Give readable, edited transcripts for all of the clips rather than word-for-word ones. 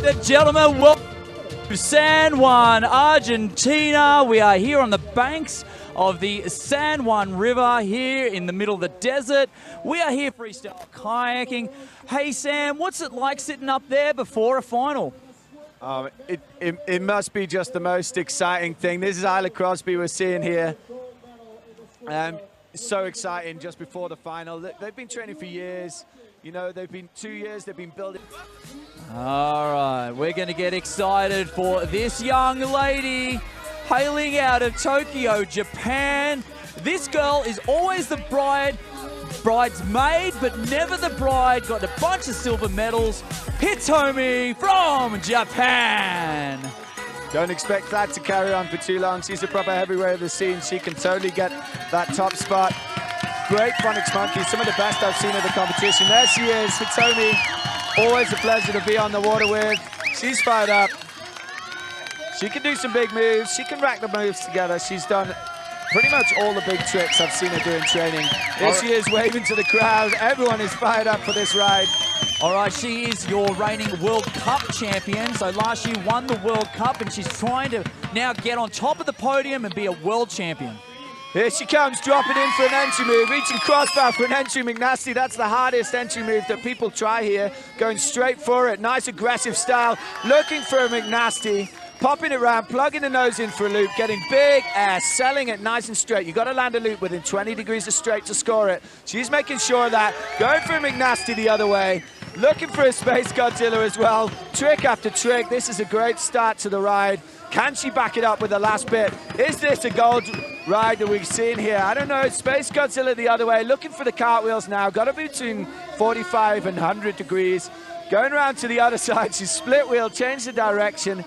The gentlemen, welcome to San Juan, Argentina. We are here on the banks of the San Juan River here in the middle of the desert. We are here freestyle kayaking. Hey Sam, what's it like sitting up there before a final? It must be just the most exciting thing. This is Isla Crosby we're seeing here. So exciting just before the final. They've been training for years. You know, they've been 2 years, they've been building. All right, we're going to get excited for this young lady hailing out of Tokyo, Japan. This girl is always the bridesmaid, but never the bride. Got a bunch of silver medals. Hitomi from Japan. Don't expect that to carry on for too long. She's a proper heavyweight of the scene. She can totally get that top spot. Great phonics monkey, some of the best I've seen of the competition. There she is, Hitomi. Always a pleasure to be on the water with. She's fired up. She can do some big moves. She can rack the moves together. She's done pretty much all the big tricks I've seen her do in training. Here she is waving to the crowd. Everyone is fired up for this ride. All right, she is your reigning World Cup champion. So last year won the World Cup, and she's trying to now get on top of the podium and be a world champion. Here she comes, dropping in for an entry move, reaching crossbar for an entry McNasty. That's the hardest entry move that people try here. Going straight for it, nice aggressive style, looking for a McNasty. Popping it around, plugging the nose in for a loop, getting big air, selling it nice and straight. You've got to land a loop within 20 degrees of straight to score it. She's making sure of that. Going for a McNasty the other way. Looking for a Space Godzilla as well. Trick after trick. This is a great start to the ride. Can she back it up with the last bit? Is this a gold ride that we've seen here? I don't know. Space Godzilla the other way. Looking for the cartwheels now. Got to be between 45 and 100 degrees. Going around to the other side. She's split wheel, changed the direction.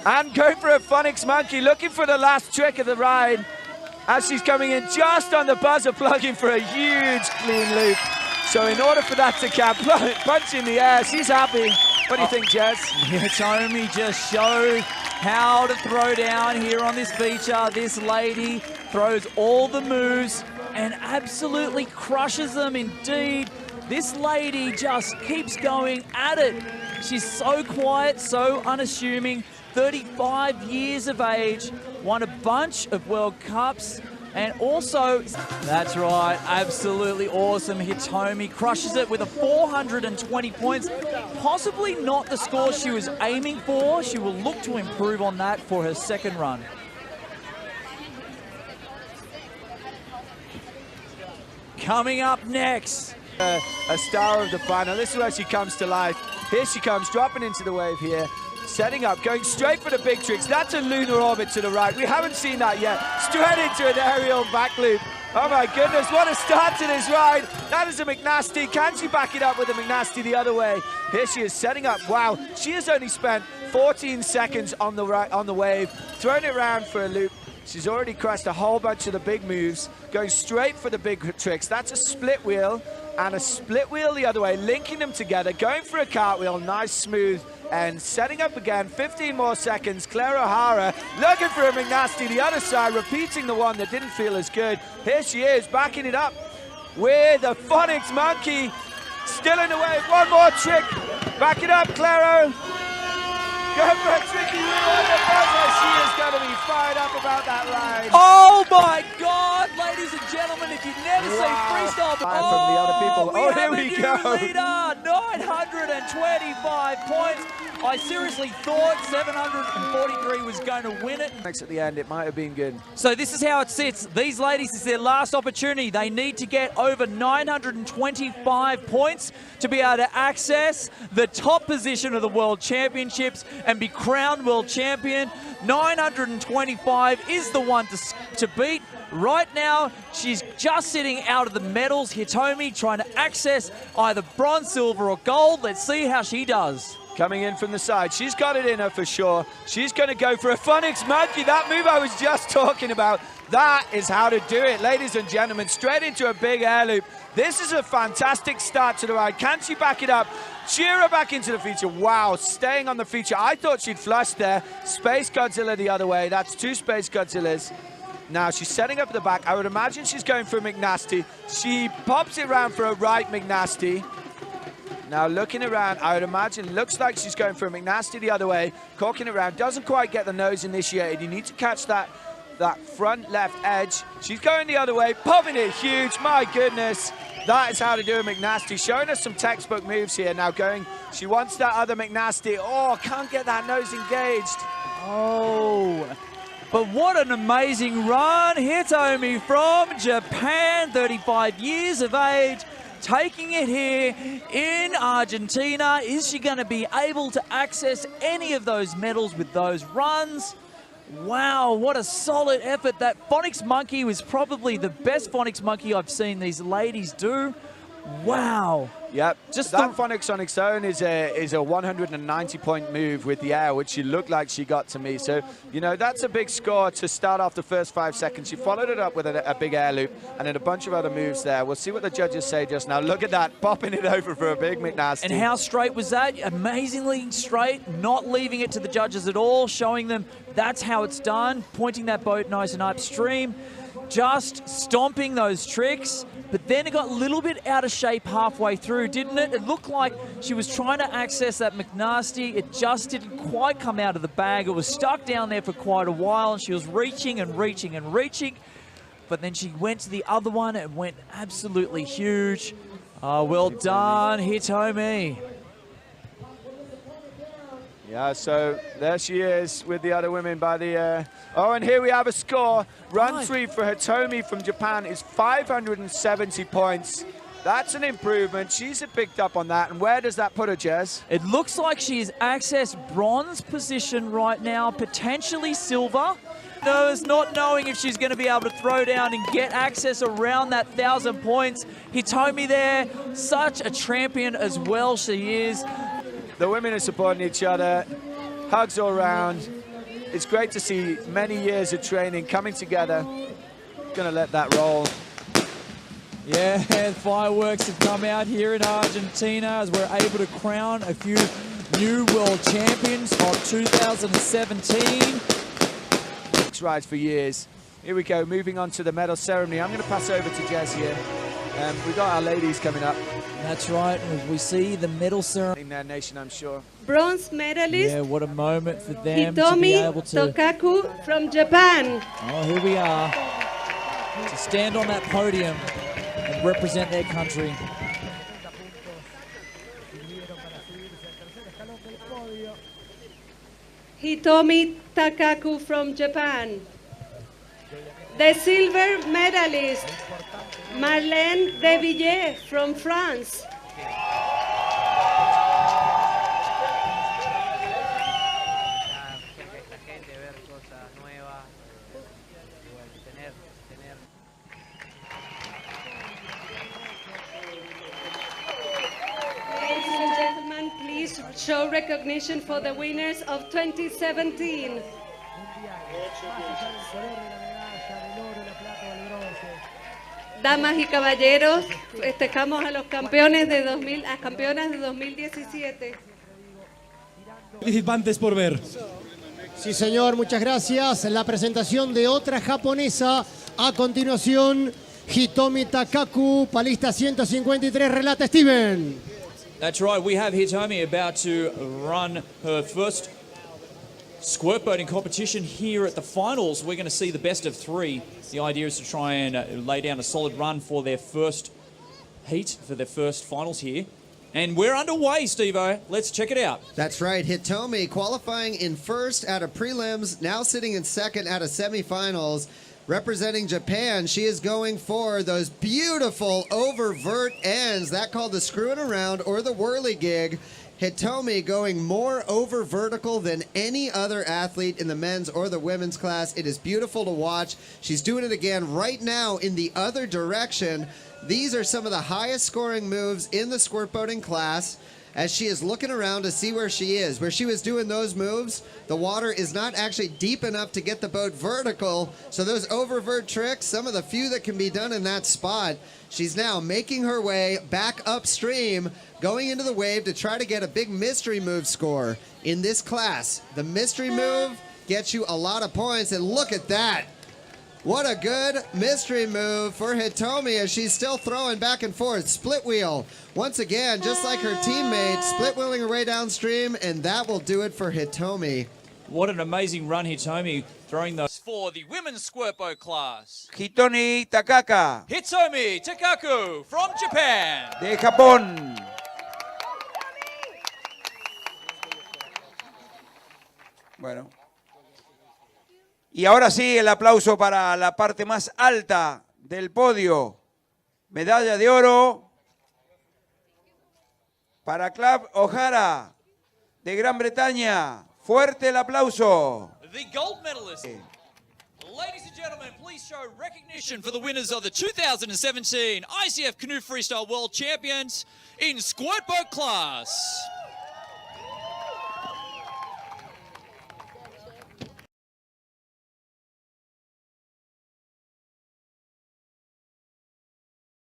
And going for a phonics monkey, looking for the last trick of the ride as she's coming in just on the buzzer, plugging for a huge clean loop. So in order for that to count, punch in the air, she's happy. What do you think, Jez? Hitomi just showed how to throw down here on this feature. This lady throws all the moves and absolutely crushes them indeed. This lady just keeps going at it. She's so quiet, so unassuming. 35 years of age, won a bunch of World Cups, and also, that's right, absolutely awesome. Hitomi crushes it with a 420 points. Possibly not the score she was aiming for. She will look to improve on that for her second run. Coming up next, a star of the final. This is where she comes to life. Here she comes, dropping into the wave here. Setting up, going straight for the big tricks. That's a lunar orbit to the right. We haven't seen that yet. Straight into an aerial back loop. Oh my goodness, what a start to this ride. That is a McNasty. Can she back it up with a McNasty the other way? Here she is setting up. Wow, she has only spent 14 seconds on the wave, throwing it around for a loop. She's already crushed a whole bunch of the big moves, going straight for the big tricks. That's a split wheel and a split wheel the other way, linking them together, going for a cartwheel, nice, smooth, and setting up again, 15 more seconds. Claire O'Hara looking for a McNasty the other side, repeating the one that didn't feel as good. Here she is, backing it up with a phonics monkey, still in the way. One more trick, back it up, Claire. Go for a tricky wheel on the buzzer. She is going to be fired up about that ride. Oh my God, ladies and gentlemen, if you've never seen freestyle, from the other people. Oh, here we go. Leader, 925 points. I seriously thought 743 was going to win it. Next at the end, it might have been good. So this is how it sits. These ladies, this is their last opportunity. They need to get over 925 points to be able to access the top position of the World Championships and be crowned world champion. 925 is the one to beat. Right now, she's just sitting out of the medals. Hitomi trying to access either bronze, silver, or gold. Let's see how she does. Coming in from the side, she's got it in her for sure. She's going to go for a phonics monkey. That move I was just talking about. That is how to do it, ladies and gentlemen. Straight into a big air loop. This is a fantastic start to the ride. Can she back it up? Cheer her back into the feature. Wow, staying on the feature. I thought she'd flush there. Space Godzilla the other way. That's two Space Godzillas. Now she's setting up the back. I would imagine she's going for a McNasty. She pops it around for a right McNasty. Now looking around, I would imagine, looks like she's going for a McNasty the other way, corking around, doesn't quite get the nose initiated. You need to catch that front left edge. She's going the other way, popping it huge, my goodness. That is how to do a McNasty, showing us some textbook moves here. Now going, she wants that other McNasty. Oh, can't get that nose engaged. Oh, but what an amazing run. Hitomi from Japan, 35 years of age, taking it here in Argentina. Is she going to be able to access any of those medals with those runs? Wow, what a solid effort. That Phonics Monkey was probably the best Phonics Monkey I've seen these ladies do. Wow. Yep, just that Phonics on its own is a 190-point move with the air, which she looked like she got to me. So, you know, that's a big score to start off the first 5 seconds. She followed it up with a big air loop and then a bunch of other moves there. We'll see what the judges say just now. Look at that, popping it over for a big McNasty. And how straight was that? Amazingly straight, not leaving it to the judges at all, showing them that's how it's done, pointing that boat nice and upstream, just stomping those tricks. But then it got a little bit out of shape halfway through, didn't it? It looked like she was trying to access that McNasty. It just didn't quite come out of the bag. It was stuck down there for quite a while, and she was reaching and reaching and reaching. But then she went to the other one and went absolutely huge. Well done, Hitomi. Yeah, so there she is with the other women by the... oh, and here we have a score. Run 3 for Hitomi from Japan is 570 points. That's an improvement. She's picked up on that. And where does that put her, Jez? It looks like she's accessed bronze position right now, potentially silver. Nervous, not knowing if she's going to be able to throw down and get access around that 1,000 points. Hitomi there, such a champion as well she is. The women are supporting each other, hugs all around. It's great to see many years of training coming together. Gonna let that roll. Yeah, fireworks have come out here in Argentina as we're able to crown a few new world champions of 2017. Rides for years. Here we go, moving on to the medal ceremony. I'm gonna pass over to Jez here. We've got our ladies coming up. That's right, we see the medal ceremony. In their nation, I'm sure. Bronze medalist. Yeah, what a moment for them to be able to... Tokaku from Japan. Oh, here we are. To stand on that podium and represent their country. Hitomi Takaku from Japan. The silver medalist, Marlène Devilliers from France. Ladies and gentlemen, please show recognition for the winners of 2017. Damas y caballeros, festejamos a los campeones de campeonas de 2017. Participantes por ver. Sí, señor, muchas gracias. La presentación de otra japonesa. A continuación, Hitomi Takaku, palista 153, relata Steven. That's right, we have Hitomi about to run her first squirt boating competition here at the finals. We're going to see the best of 3. The idea is to try and lay down a solid run for their first heat, for their first finals here. And we're underway, Steve-O. Let's check it out. That's right. Hitomi qualifying in first out of prelims, now sitting in second out of semifinals. Representing Japan, she is going for those beautiful over-vert ends. That called the screwing around or the whirly gig. Hitomi going more over vertical than any other athlete in the men's or the women's class. It is beautiful to watch. She's doing it again right now in the other direction. These are some of the highest scoring moves in the squirt boating class as she is looking around to see where she is. Where she was doing those moves, the water is not actually deep enough to get the boat vertical. So those over-vert tricks, some of the few that can be done in that spot, she's now making her way back upstream, going into the wave to try to get a big mystery move score in this class. The mystery move gets you a lot of points, and look at that. What a good mystery move for Hitomi as she's still throwing back and forth. Split wheel. Once again, just like her teammate, split wheeling her way downstream, and that will do it for Hitomi. What an amazing run, Hitomi, throwing those for the women's squirt boat class. Hitomi Takaka Hitomi Takaku from Japan. de Japón. Bueno. Y ahora sí, el aplauso para la parte más alta del podio. Medalla de oro para Club O'Hara de Gran Bretaña. Fuerte el aplauso. The gold medalist. Ladies and gentlemen, please show recognition for the winners of the 2017 ICF Canoe Freestyle World Champions in squirt boat class.